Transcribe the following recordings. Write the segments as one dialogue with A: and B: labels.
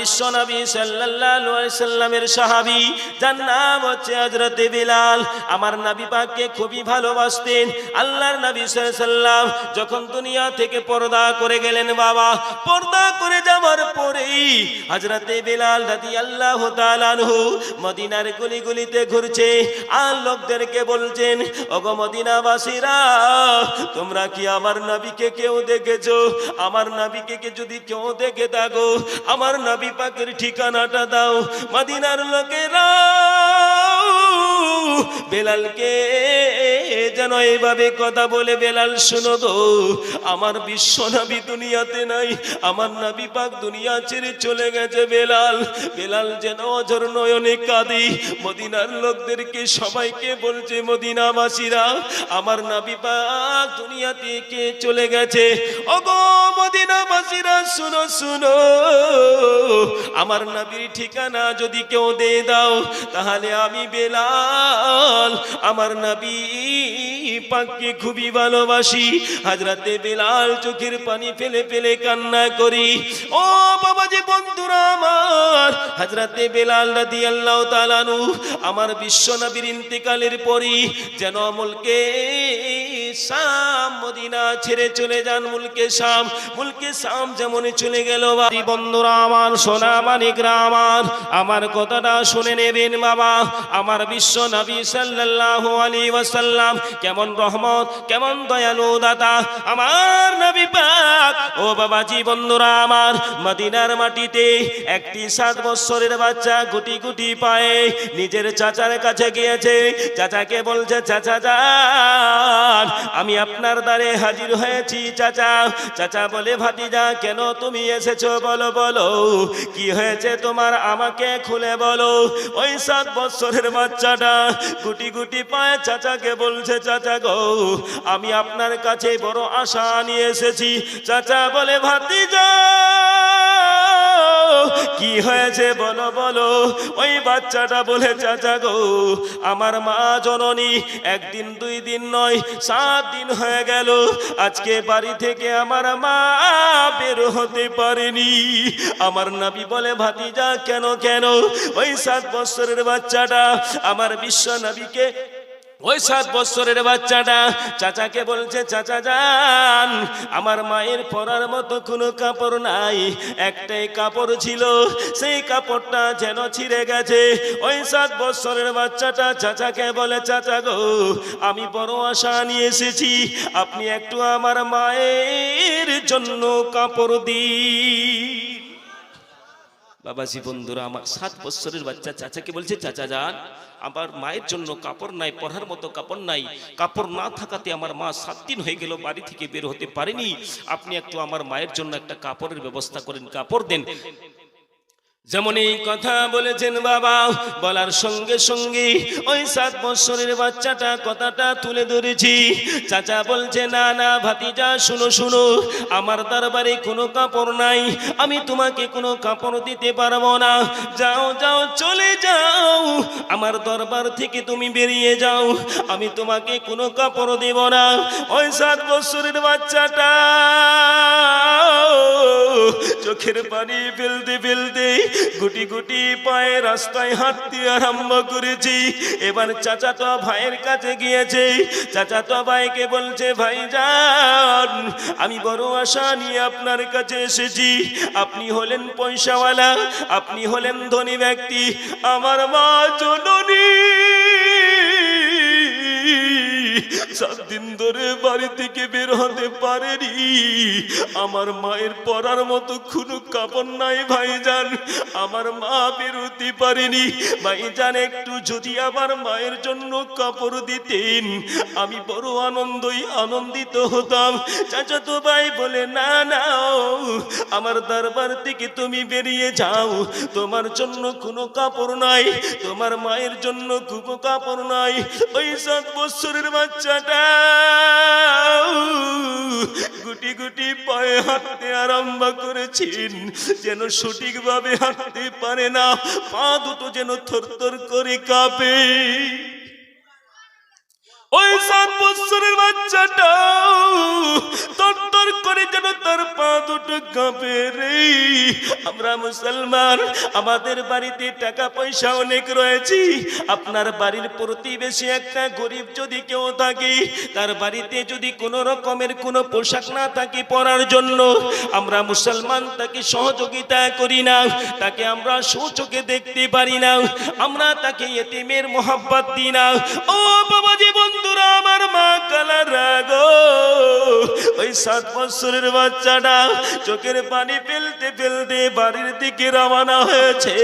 A: বিশ্ব নবী সাল্লাল্লাহু আলাইহি সাল্লামের সাহাবী, যার নাম হচ্ছে হযরতে বিলাল। আমার নবী পাককে খুবই ভালোবাসতেন। আল্লাহর নবী সাল্লাল্লাহু আলাইহি সাল্লাম যখন দুনিয়া থেকে পর্দা করে গেলেন বাবা, পর্দা করে যাওয়ার পরেই হযরতে বিলাল রাদিয়াল্লাহু তাআলা আনহু মদিনার গলিগলিতে ঘুরছে আর লোকদেরকে বলছেন, ওগো মদিনাবাসীরা, তোমরা কি আমার নবীকে কেউ দেখেছো? আমার নবীকে যদি কেউ দেখে থাকো, আমার নবী পাকের ঠিকানাটা দাও। মদিনার লোকেরা বেলালকে যেন এইভাবে কথা বলে, বেলাল শুনো তো, আমার বিশ্ব নবী দুনিয়াতে নাই, আমার নবী পাক দুনিয়া ছেড়ে চলে গেছে। বেলাল বেলাল যেন অঝর নয়নে কাঁদি মদিনার লোকদেরকে সবাইকে বলছে, মদিনাবাসীরা, আমার নবী পাক দুনিয়া থেকে চলে গেছে। ওগো মদিনাবাসীরা, শুনো শুনো, আমার নবীর ঠিকানা যদি কেউ দিয়ে দাও, তাহলে আমি বেলাল আমার নবী পাককে খুবই ভালোবাসি। হযরতে বেলাল চোখের পানি ফেলে ফেলে কান্না করি। ও বাবাজি বন্ধুরা আমার, হযরতে বেলাল রাদিয়াল্লাহু তাআলা আনহু আমার বিশ্ব নবীর ইন্তেকালের পরই যেন মুলকে শাম মদিনা ছেড়ে চলে যান। মুলকে শাম যেমন চলে গেল। বন্ধুরা আমার, সোনা মানিকরা আমার কথাটা শুনে নেবেন বাবা। আমার বিশ্ব নবী সাল্লাল্লাহু আলাইহি ওয়াসাল্লাম কেমন রহমত, কেমন দয়ালু দাতা আমার নবী পাক। ও বাবাজি বন্ধুরা আমার, মদিনার মাটিতে একটি 7 বছরের বাচ্চা গুটি গুটি পায়ে নিজের চাচার কাছে গিয়েছে। চাচাকে বলছে, চাচা যান, আমি আপনার দ্বারে হাজির হয়েছি চাচা। চাচা বলে, ভাতিজা কেন তুমি এসেছো, বলো বলো কি হয়েছে তোমার, আমাকে খুলে বলো। ওই 7 বছরের বাচ্চাটা গুটি গুটি পায়ে চাচাকে বলছে, চাচা গো, আমি আপনার কাছে বড় আশা নিয়ে এসেছি। চাচা বলে, ভাতিজা কি হয়েছে বলো বলো। ওই বাচ্চাটা বলে, চাচা গো, আমার মা জননী একদিন 2 দিন নয় 7 দিন হয়ে গেল আজকে বাড়ি থেকে আমার মা বের হতে পারেনি। আমার নবী বলে, ভাতিজা কেন কেন? ওই 7 বছরের বাচ্চাটা আমার বিশ্ব নবীকে, ওই 7 বছরের বাচ্চাটা চাচাকে বলছে, চাচা যান, আমার মায়ের পরার মতো কোনো কাপড় নাই, একটাই কাপড় ছিল, সেই কাপড়টা যেন ছিঁড়ে গেছে। ওই 7 বছরের বাচ্চাটা চাচাকে বলে, চাচা গো, আমি বড় আশা নিয়ে এসেছি, আপনি একটু আমার মায়ের জন্য কাপড় দিন। বাবাজি বন্ধুরা আমার, 7 বছরের বাচ্চা চাচাকে বলছে, চাচা যান, আমার মায়ের জন্য কাপড় নাই, পরার মতো কাপড় নাই, কাপড় না থাকাতে আমার মা 7 দিন হয়ে গেল বাড়ি থেকে বের হতে পারেনি, আপনি একটু আমার মায়ের জন্য একটা কাপড়ের ব্যবস্থা করেন, কাপড় দেন। যেমন এই কথা বলেছেন বাবা, বলার সঙ্গে সঙ্গে ওই 7 বছরের বাচ্চাটা কথাটা তুলে ধরেছি। চাচা বলছে, না না ভাতিজা, শুনো শুনো, আমার দরবারে কোনো কাপড় নাই, আমি তোমাকে কোনো কাপড় দিতে পারবো না, যাও যাও চলে যাও, আমার দরবার থেকে তুমি বেরিয়ে যাও, আমি তোমাকে কোনো কাপড় দেব না। ওই 7 বছরের বাচ্চাটা চোখের পানি ফেলতে ফেলতে গুটি গুটি পায়ে রাস্তায় হাঁটতে আরম্ভ করেছি। এবার চাচাতো ভাইয়ের কাছে গিয়েছে, চাচাতো ভাইকে বলছে, ভাইজান, আমি বড় আশা নিয়ে আপনার কাছে এসেছি, আপনি হলেন পয়সাওয়ালা, আপনি হলেন ধনী ব্যক্তি, আমার মা জননী 7 দিন ধরে বাড়ি থেকে বের হতে পারেনি, আমার মায়ের পরার মতো কোনো কাপড় নাই ভাইজান, আমার মা বের হতে পারেনি, ভাইজান একটু যদি আমার মায়ের জন্য কাপড় দিতেন, আমি বড় আনন্দিত হতাম। চাচাতো ভাই বলে, না না, আমার দরবার থেকে তুমি বেরিয়ে যাও, তোমার জন্য কোনো কাপড় নাই, তোমার মায়ের জন্য কোনো কাপড় নাই। ওই 7 বছরের বাচ্চাটা গুটি গুটি পায়ে হাঁটতে আরম্ভ করেছেন, যেন সঠিকভাবে হাঁটতে পারে না, পা দুটো যেন থরথর করে কাঁপে। ওই 7 বছরের বাচ্চাটা তরতর করে যেন তার পা দুটো কাঁপে রে। আমরা মুসলমান, আমাদের বাড়িতে টাকা পয়সা অনেক রয়েছে। আপনার বাড়ির প্রতিবেশী একটা গরিব যদি কেউ থাকে, তার বাড়িতে যদি কোনো রকমের কোনো পোশাক না থাকে পরার জন্য, আমরা মুসলমান তাকে সহযোগিতা করি না, তাকে আমরা সুচোখে দেখতে পারি না, আমরা তাকে এতিমের মোহাব্বত দিই না। ও বাবাজি বন্ধুরা, আমার মা কালা রাগো, ওই 7 বছরের বাচ্চাটা চোখের পানি ফেলতে ফেলতে বাড়ির দিকে রওনা হয়েছে।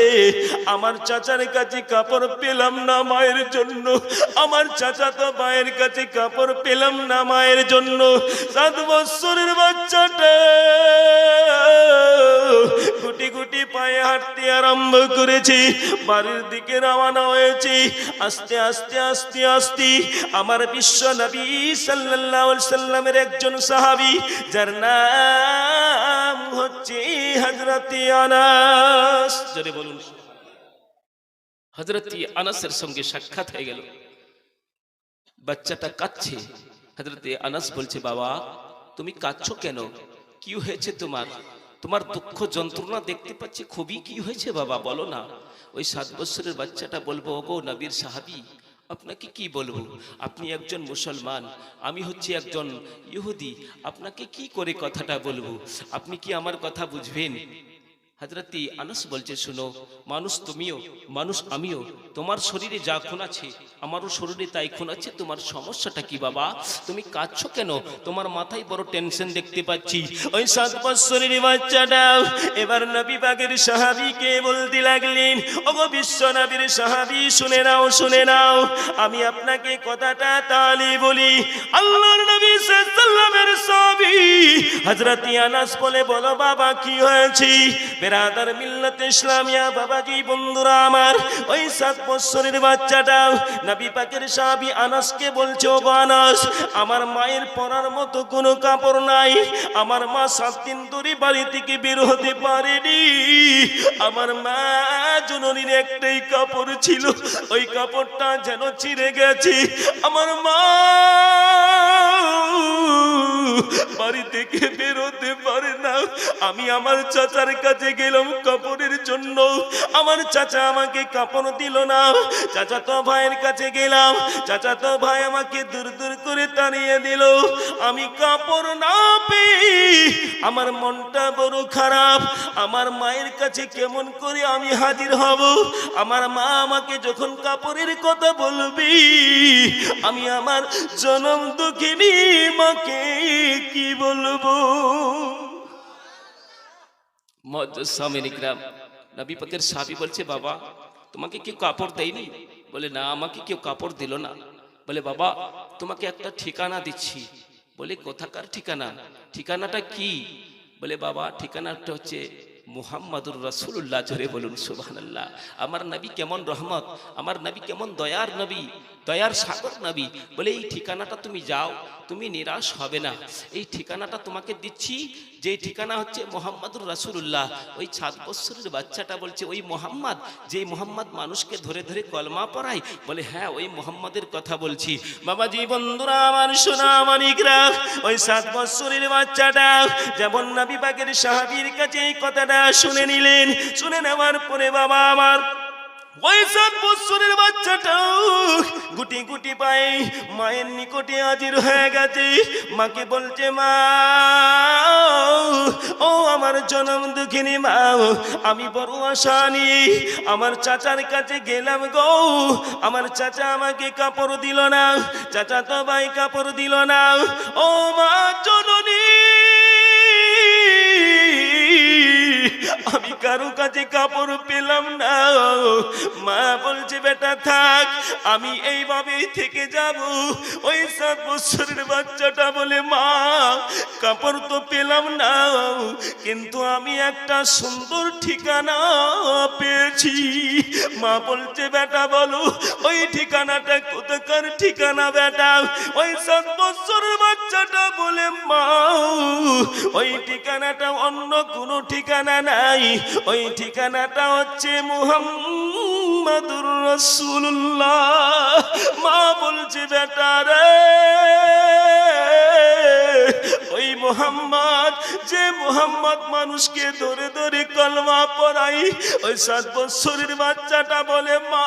A: আমার চাচার কাছে কাপড় পেলাম না মায়ের জন্য, আমার চাচা তো মায়ের কাছে কাপড় পেলাম না মায়ের জন্য। 7 বছরের বাচ্চাটা গুটি গুটি পায়ে হাঁটতে আরম্ভ করেছি, বাড়ির দিকে রওনা হয়েছি। আস্তে আস্তে আস্তে আস্তে আমার বিশ্ব নবী সাল্লাল্লাহু আলাইহি সাল্লামের একজন সাহাবী, যার নাম হচ্ছে হযরত আনাস, জোরে বলুন। হযরত আনাসের সঙ্গে সাক্ষাৎ হয়ে গেল। বাচ্চাটা কাঁদছে। হযরত আনাস বলছে, বাবা তুমি কাঁদছো কেন? কি হয়েছে তোমার? তোমার দুঃখ যন্ত্রণা দেখতে পাচ্ছি খুবই, কি হয়েছে বাবা বলো না। ওই 7 বছরের বাচ্চাটা বলবো, ওগো নবীর সাহাবী, আপনাকে কি বলবো? আপনি একজন মুসলমান, আমি হচ্ছি একজন ইহুদি, আপনাকে কি করে কথাটা বলবো? আপনি কি আমার কথা বুঝবেন? হযরত আনাস বলছে, শুনো, মানুষ তুমিও, মানুষ আমিও, তোমার শরীরে যা খুন আছে আমারও শরীরে তাই খুন আছে। তোমার সমস্যাটা কি বাবা? তুমি কাঁদছো কেন? তোমার মাথায় বড় টেনশন দেখতে পাচ্ছি। ওই 7 বছরের বাচ্চাটা এবার নবী পাকের সাহাবীকে বলতে লাগলেন, ওগো বিশ্ব নবীর সাহাবী, শুনে নাও, শুনে নাও, আমি আপনাকে কথাটা তালি বলি। আল্লাহর নবী সাল্লাল্লাহু আলাইহি ওয়াসাল্লামের সাহাবী হযরত আনাস বলে, বলো বাবা কি হয়েছে? বেরাদার মিল্লাত ইসলামিয়া বাবাজি বন্ধুরা আমার, ওই 7 বছরের বাচ্চাটা নবী পাকের সাহাবী আনাসকে বলছে, ওগো আনাস, আমার মায়ের পরার মতো কোনো কাপড় নাই, আমার মা 7 দিন ধরে বাড়ি থেকে বের হতে পারেনি, আমার মা জননীর একটাই কাপড় ছিল, ওই কাপড়টা যেন ছিঁড়ে গেছে, আমার মা বাড়ি থেকে বেরোতে পারে না। আমি আমার চাচার কাছে গেলাম কাপড়ের জন্য, আমার চাচা আমাকে কাপড় দিল না। চাচাতো ভাইয়ের কাছে গেলাম, চাচাতো ভাই আমাকে দূর দূর করে তাড়িয়ে দিল। আমি কাপড় না পেয়ে আমার মনটা বড় খারাপ। আমার মায়ের কাছে কেমন করে আমি হাজির হব? আমার মা আমাকে যখন কাপড়ের কথা বলবি, আমি আমার জনম দুঃখিনী মাকে কি বলবো? নবী পাকের সাহাবী বলছে, বাবা তোমাকে কেউ কাপড় দেয়নি? বলে, না, আমাকে কেউ কাপড় দিল না। বলে, বাবা তোমাকে একটা ঠিকানা দিচ্ছি। বলে, কোথাকার ঠিকানা? ঠিকানাটা কি? বলে, বাবা ঠিকানাটা হচ্ছে মুহাম্মাদুর রাসূলুল্লাহ। জোরে বলুন সুবহানাল্লাহ। আমার নবী কেমন রহমত, আমার নবী কেমন দয়ার নবী, দয়ার সাগর নবী। বলে, এই ঠিকানাটা তুমি যাও, তুমি নিরাশ হবে না। এই ঠিকানাটা তোমাকে দিচ্ছি, যে ঠিকানা হচ্ছে মুহাম্মাদুর রাসূলুল্লাহ। ওই 7 বছরের বাচ্চাটা বলছে, ওই মুহাম্মদ, যে মুহাম্মদ মানুষকে ধরে ধরে কলমা পড়ায়? বলে, হ্যাঁ ওই মুহাম্মাদের কথা বলছি। বাবাজি বন্ধুরা আমার, সোনা মানিকরা, ওই 7 বছরের বাচ্চাটা যেমন নবী পাকের সাহাবীর কাছে এই কথাটা শুনে নিলেন। শুনে নেওয়ার পরে বাবা আমার, ওই 7 বছরের বাচ্চাটা গুটি গুটি পায়ে মায়ের নিকটে হাজির হয়ে গেছে। মাকে বলছে, মা, ও আমার জনম দুঃখিনী মা, আমি বড় আশা নিয়ে আমার চাচার কাছে গেলাম গো, আমার চাচা আমাকে কাপড় দিল না, চাচা তো ভাই কাপড় দিল না, ও মা জননী, আমি কারো কাছে কাপড় পেলাম না। মা বলছে, বেটা থাক, আমি এইভাবেই থেকে যাব। ওই 7 বছরের বাচ্চাটা বলে, মা কাপড় তো পেলাম না, কিন্তু আমি একটা সুন্দর ঠিকানা পেয়েছি। মা বলছে, বেটা বলো ওই ঠিকানাটা কোথাকার ঠিকানা বেটা? ওই 7 বছরের বাচ্চাটা বলে, মা ওই ঠিকানাটা অন্য কোনো ঠিকানা নাই, ওই ঠিকানাটা হচ্ছে মুহাম্মদ মুহাম্মাদুর রাসূলুল্লাহ। মা বলছে বেটা রে, ওই মুহাম্মদ, যে মুহাম্মদ মানুষকে ধরে ধরে কলমা পড়াই, ওই 7 বছরের বাচ্চাটা বলে মা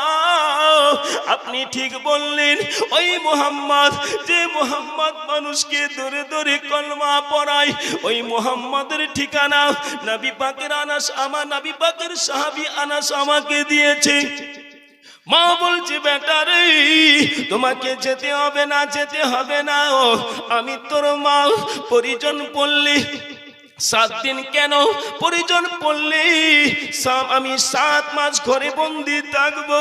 A: আপনি ঠিক বললেন, ওই মুহাম্মদ, যে মুহাম্মদ মানুষকে ধরে ধরে কলমা পড়াই, ওই মুহাম্মদের ঠিকানা নবী পাকের আনাস, আমার নবী পাকের সাহাবী আনাস আমাকে দিয়েছে। মা বলছে বেটা রে, তোমাকে যেতে হবে না, যেতে হবে না, আমি তোর মা। পরিজন পড়লে 7 দিন কেন, পরিজন পড়লে আমি 7 মাস ঘরে বন্দি থাকবো।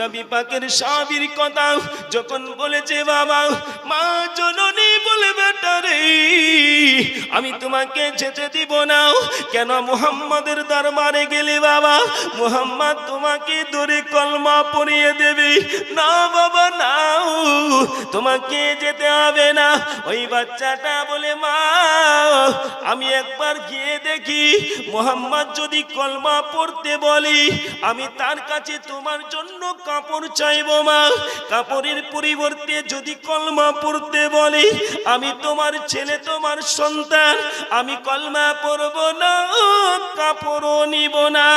A: নবী পাকের সাহাবীর কথা যখন বলেছে বাবা, মা জননী বলে বেটা রে, আমি তোমাকে যেতে দিব না। কেন? মুহাম্মাদের দরবারে গেলে বাবা মুহাম্মদ তোমাকে ধরে কলমা পড়িয়ে দেবে। না বাবা না, তোমাকে যেতে হবে না। ওই বাচ্চাটা বলে মা আমি একবার গিয়ে দেখি, মুহাম্মদ যদি কলমা পড়তে বলি আমি তার কাছে তোমার জন্য কাপড় চাইবো মা। কাপড়ের পরিবর্তে যদি কলমা পড়তে বলি, আমি তোমার ছেলে, তোমার সন্তান, আমি কলমা পড়ব না, কাপড়ও নিব না।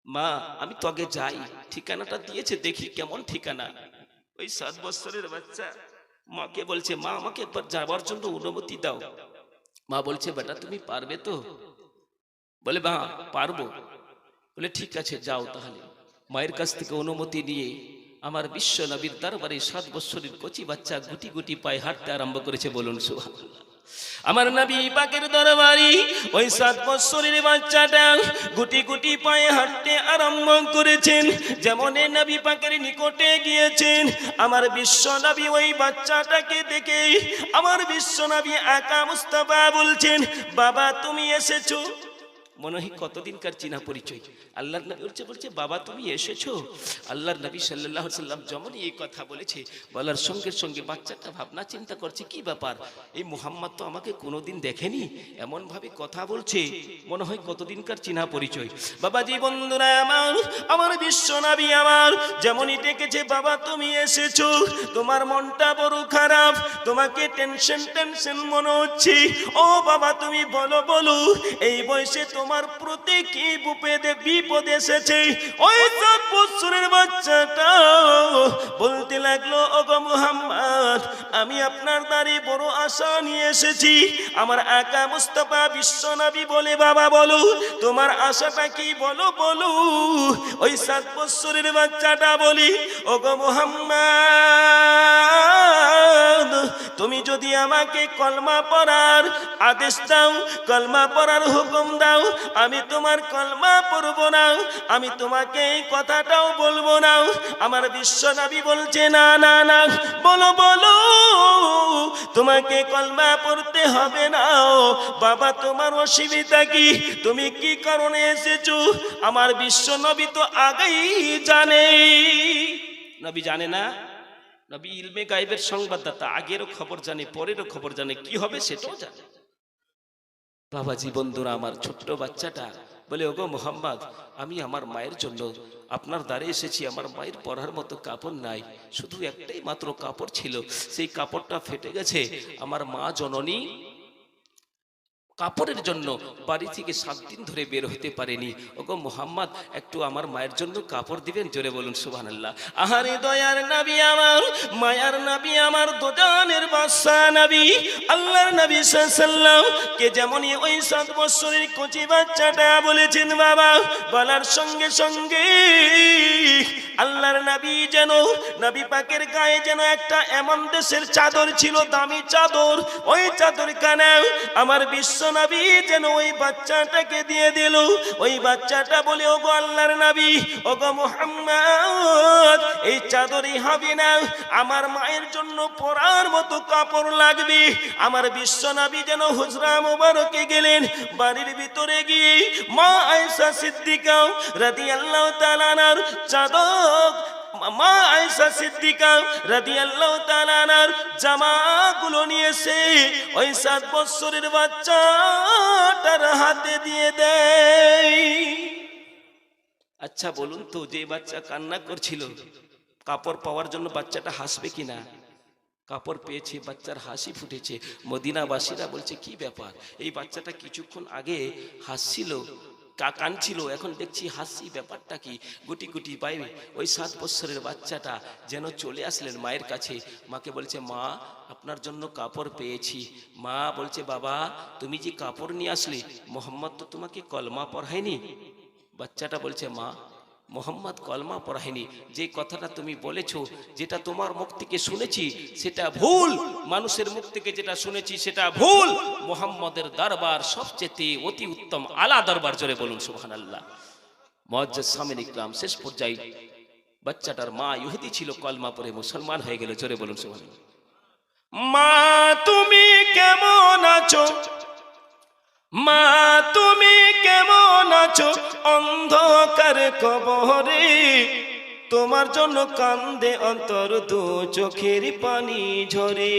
A: মা আমি তো আগে যাই, ঠিকানাটা দিয়েছে, দেখি কেমন ঠিকানা। ওই 7 বছরের বাচ্চা মাকে বলছে মা আমাকে একবার যাওয়ার জন্য অনুমতি দাও। মা বলছে বেটা তুমি পারবে তো? বলে মা পারবো। বলে ঠিক আছে যাও তাহলে। মায়ের কাছ থেকে অনুমতি নিয়ে আমার বিশ্ব নবীর দরবারে 7 বছরের কচি বাচ্চা গুটি গুটি পায়ে হাঁটতে আরম্ভ করেছে। বলুন সুবহানাল্লাহ। আমার নবী পাকের দরবারে ওই 7 বছরের বাচ্চাটা গুটি গুটি পায়ে হাঁটতে আরম্ভ করেছেন। যেমন নবী পাকের নিকটে গিয়েছেন, আমার বিশ্ব নবী ওই বাচ্চাটাকে দেখে আমার বিশ্ব নবী আকা মুস্তাফা বলছেন বাবা তুমি এসেছো। মনে হয় কতদিনকার চিনা পরিচয়। আল্লাহর নবী বলছে বাবা তুমি এসেছো। আল্লাহর নবী সাল্লাল্লাহু আলাইহি সাল্লাম যেমনই এই কথা বলেছে, বলার সঙ্গে সঙ্গে বাচ্চাটা ভাবনা চিন্তা করছে কি ব্যাপার, এই মুহাম্মদ তো আমাকে কোনোদিন দেখেনি, এমন ভাবে কথা বলছে, মনে হয় কতদিনকার চিনা পরিচয়। বাবাজি বন্ধুরা আমার, আমার বিশ্ব নবী আমার যেমনই ডেকেছে বাবা তুমি এসেছো, তোমার মনটা বড় খারাপ, তোমাকে টেনশন টেনশন মনে হচ্ছে। ও বাবা তুমি বলো বলো, এই বয়সে তোমার প্রতি কি বিপদ এসেছে? ওই 7 বছরের বাচ্চাটা বলতে লাগলো ওগো মুহাম্মদ আমি আপনার দ্বারে বড় আশা নিয়ে এসেছি। আমার আকা মুস্তাফা বিশ্ব নবী বলে বাবা বলো তোমার আশাটা কি, বলো বলো। ওই 7 বছরের বাচ্চাটা বলি ওগো মুহাম্মদ তুমি যদি আমাকে কলমা পড়ার আদেশ দাও, কলমা পড়ার হুকুম দাও, আমি তোমার কলমা পড়ব না, আমি তোমাকে এই কথাটাও বলবো না। আমার বিশ্ব নবী বলছে না না না, বলো বলো তোমাকে কলমা পড়তে হবে না। বাবা তোমার অসুবিধা কি, তুমি কি কারণে এসেছো? আমার বিশ্ব নবী তো আগেই জানে। নবী জানে না? নবী ইলমে গায়েবের সংবাদদাতা, আগেরও খবর জানে, পরেরও খবর জানে, কি হবে সেটাও জানে। বাবাজি বন্ধুরা আমার ছোট্ট বাচ্চাটা বলে ওগো মুহাম্মদ আমি আমার মায়ের জন্য আপনার দ্বারে এসেছি, আমার মায়ের পরার মতো কাপড় নাই, শুধু একটাই মাত্র কাপড় ছিল, সেই কাপড়টা ফেটে গেছে, আমার মা জননী কাপড়ের জন্য বাড়ি থেকে 7 দিন ধরে বের হতে পারেনি। ওগো মুহাম্মদ একটু আমার মায়ের জন্য কাপড় দিবেন? জোরে বলুন সুবহানাল্লাহ। আহারে দয়ার নবী আমার, মায়ার নবী আমার, দোজানের বাদশা নবী আল্লাহর নবী সাল্লাল্লাহু কে যেমনই ওই 7 বছরের কচি বাচ্চাটা বলেছেন বাবা, বলার সঙ্গে সঙ্গে আল্লাহর নবী যেন নবী পাকের গায়ে যেন একটা এমন দেশের চাদর ছিল, দামি চাদর, ওই চাদর কানে আমার বিশ্ব নবী যেন ওই বাচ্চাটাকে দিয়ে দিল। ওই বাচ্চাটা বলে ওগো আল্লাহর নবী ওগো মুহাম্মদ এই চাদরই হবে না, আমার মায়ের জন্য পরার মতো কাপড় লাগবে। আমার বিশ্ব নবী যেন হুজরা মুবারকে গেলেন, বাড়ির ভিতরে গিয়ে মা আয়েশা সিদ্দিকা রাদিয়াল্লাহু তাআলা আনহার চাদর, মা আয়েশা সিদ্দিকা রাদিয়াল্লাহু তাআলা আনহার জামাগুলো নিয়ে এসে ওই 7 বছরের বাচ্চাটার হাতে দিয়ে দেয়। আচ্ছা বলুন তো, যে বাচ্চা কান্না করছিল, কাপড় পাওয়ার জন্য বাচ্চাটা হাসবে কিনা? কাপড় পেয়েছে, বাচ্চার হাসি ফুটেছে। মদিনাবাসীরা বলছে কি ব্যাপার, এই বাচ্চাটা কিছুক্ষণ আগে হাসছিল, কাঁদছিল, এখন দেখছি হাসি, ব্যাপারটা কি? গুটি গুটি পাইবে ওই 7 বছরের বাচ্চাটা যেন চলে আসলেন মায়ের কাছে। মাকে বলছে, মা আপনার জন্য কাপড় পেয়েছি। মা বলছে, বাবা তুমি যে কাপড় নিয়ে আসলে, মোহাম্মদ তো তোমাকে কলমা পড়ায়নি। বাচ্চাটা বলছে, মা মোহাম্মদ কলমা পড়ায়নি, যে কথাটা তুমি বলেছো, যেটা তোমার মুখ থেকে শুনেছি সেটা ভুল, মানুষের মুখ থেকে যেটা শুনেছি সেটা ভুল। মোহাম্মদের দরবার সবচেয়ে অতি উত্তম আলা দরবার। জোরে বলুন সুবহানাল্লাহ। মুআজ্জাজ সামিন ইকরাম, শেষ পর্যায়ে বাচ্চাটার মা ইহুদি ছিল, কলমা পড়ে মুসলমান হয়ে গেল। জোরে বলুন সুবহানাল্লাহ। মা তুমি কেমন আছো, মা তুমি কেমন আছো, অন্ধকার কবরে তোমার জন্য কান্দে অন্তর, দু চোখের পানি ঝরে।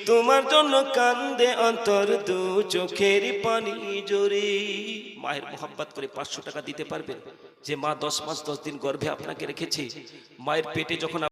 A: তোমার জন্য কান্দে অন্তর, দু চোখের পানি ঝরে। মায়ের মোহাব্বত করে 500 টাকা দিতে পারবেন? যে মা 10 মাস 10 দিন গর্ভে আপনাকে রেখেছে, মায়ের পেটে যখন